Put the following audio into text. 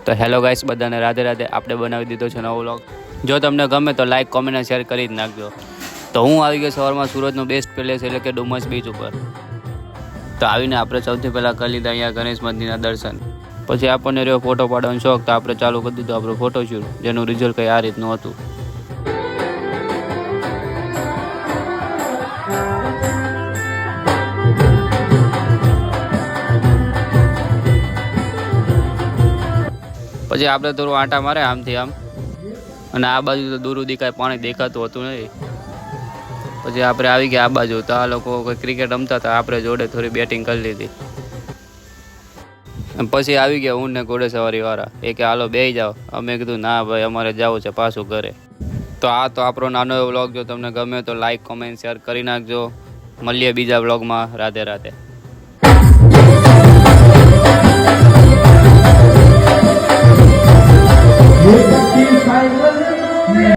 તો hello guys, બધાને રાધે રાધે. આપણે બનાવી દીધો છે નવો વ્લોગ. જો તમને ગમે તો લાઈક, કોમેન્ટ અને શેર કરી જ નાખજો. તો હું આવી ગયો સવારમાં સુરતનું બેસ્ટ પેલેસ એટલે કે ડુમસ બીચ ઉપર. તો આવીને આપણે સૌથી પહેલાં કરી લીધા અહીંયા ગણેશ મંદિરના દર્શન. પછી આપણને રહ્યો ફોટો પાડવાનો શોખ, તો આપણે ચાલુ કરી દીધું આપણું ફોટોશૂટ, જેનું રિઝલ્ટ કંઈ આ રીતનું હતું. પછી આપણે થોડું આંટા મારે આમથી આમ, અને આ બાજુ તો દૂર સુધી કાંઈ પાણી દેખાતું હતું નહીં. પછી આપણે આવી ગયા આ બાજુ, તો આ લોકો કોઈ ક્રિકેટ રમતા હતા, આપણે જોડે થોડી બેટિંગ કરી લીધી. પછી આવી ગયા હું ને ઘોડેસવારી વાળા, એ કે હાલો બેસી જાઓ. અમે કીધું ના ભાઈ, અમારે જવું છે પાછું ઘરે. તો આ તો આપણો નાનો એવો વ્લોગ, જો તમને ગમે તો લાઈક, કોમેન્ટ, શેર કરી નાખજો. મળીએ બીજા વ્લોગમાં. રાધે રાધે. You can